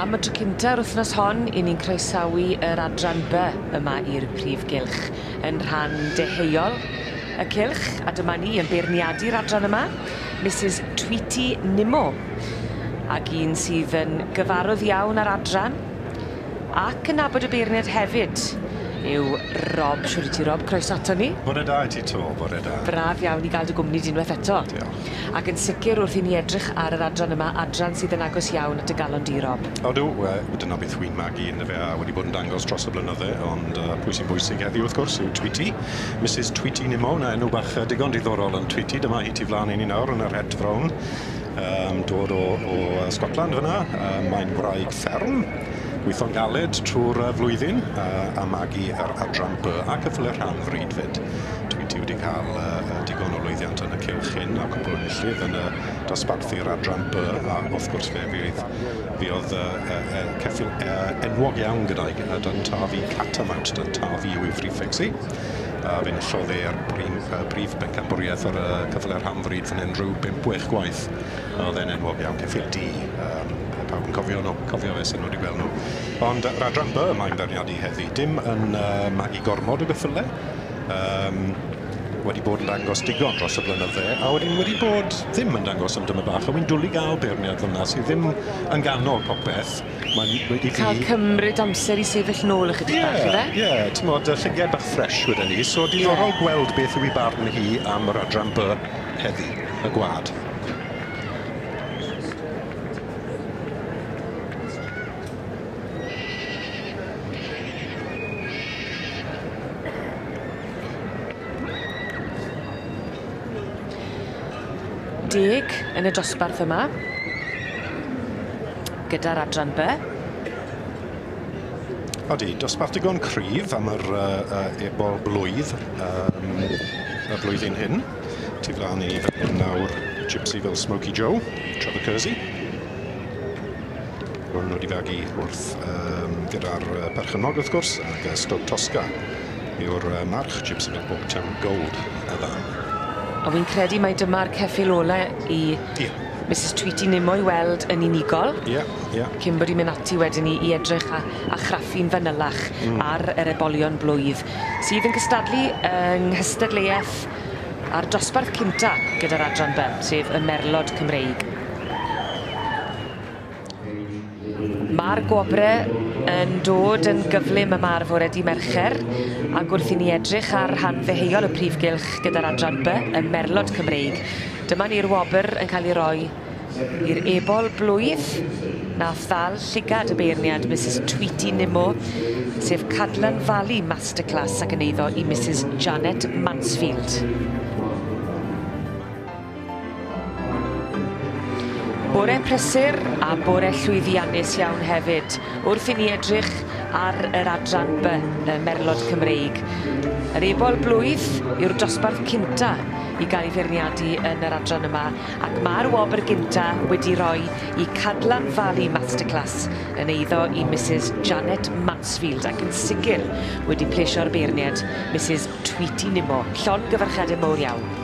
Am y tro cyntaf wythnos hon, i ni'n croesawu yr adran B yma i'r prif gylch yn rhan deheuol y cylch, a dyma ni yn beirniadu'r adran yma, Mrs Tweety Nimmo, ac un sydd yn gyfarwydd iawn ar adran, ac yn nabod y beirniad hefyd yw Rob. Siwr i ti, Rob, croeso ato ni. Bore da i ti to, bore da. Braf iawn i gael dy gwmni unwaith eto. Diolch. Ac yn sicr wrth i ni edrych ar yr adran yma, adran sydd yn agos iawn at y galon di, Rob. Odw, dyna beth wy'n magu yn y fe a wedi bod yn dangos dros y blynydde, ond pwy sy'n bwysig heddiw wrth gwrs yw Tweety. Mrs Tweety Nimmo, na enw bach digon diddorol yn Tweety, dyma hi ti flaen i ni nawr yn yr het frown. Dod o Scotland fyna, mae'n wraig fferm. Gweithio'n galed trwy'r flwyddyn a magu yr adran B ac y ffylir rhan fryd fyd. Tweety wedi cael digon o lwyddiant yn y cylch hyn a cwbl o enillydd yn dosbarthu'r adran B a wrth gwrs fydd ceffil enwog iawn gyda'i yn tafu Catamount, yn tafu yw ei frifexi. Fe'n illodd e'r brif bencampwriaeth o'r cyffler hamfryd fan hyn rhyw 5-6 gwaith. Oedd e'n enwog iawn, ceffil D. Pawb yn cofio fe sy'n wedi gweld nhw. Ond yr adran B mae'n berniadu heddi. Dim yn magu gormod o gyffyle. Wedi bod yn dangos digon dros y blynydde, a wedi bod ddim yn dangos am dyma bach. A wy'n dwlu gael beirniad fel yna sydd ddim yn ganol popeth. Cael cymryd amser i sefyll nôl ychydig bach, yfe? Ie, ti'n modd llyged bach ffres wedyn ni. So diddorol gweld beth yw ei barn hi am yr adran B heddi, y gwad. Deg yn y dosbarth yma, gyda'r adran B. Odi, dosbarth digon cryf am yr ebol blwydd y blwyddyn hyn. Ti flaen i fan nawr Gypsy fel Smokey Joe, Trevor Kersey. Hwn wedi fagu wrth gyda'r perchynog wrth gwrs, ac Stog Tosca yw'r march Gypsy fel Bobtown Gold y dda. A wy'n credu mai dyma'r ceffil ola i Mrs Tweety Nimmo i weld yn unigol. Cyn bod i'n mynd ati wedyn i edrych a chraffu'n fanylach ar yr ebolion blwydd, sydd yn cystadlu yng nghystadleuaeth a'r dosbarth cynta gyda'r adran B, sef y Merlod Cymreig. Mae'r gwobre yn dod yn gyflym yma ar fore di Mercher, ac wrth i ni edrych ar rhan ddeheuol y prif gylch gyda'r adran B, y Merlod Cymreig. Dyma ni'r wobr yn cael ei roi i'r ebol blwydd nath ddal llygad y beirniad Mrs Tweety Nimmo, sef Cadlan Valley Masterclass ac yn eiddo i Mrs Janet Mansfield. Bore prysur a bore llwyddiannus iawn hefyd wrth i ni edrych ar yr adran B, y Merlod Cymreig. Yr ebol blwydd yw'r dosbarth cynta i gael ei feirniadu yn yr adran yma, ac mae'r wobr gynta wedi rhoi i Cadlan Valley Masterclass yn eiddo i Mrs Janet Mansfield, ac yn sicr wedi plesio'r beirniad Mrs Tweety Nimmo. Llon gyfarchadau mowr iawn.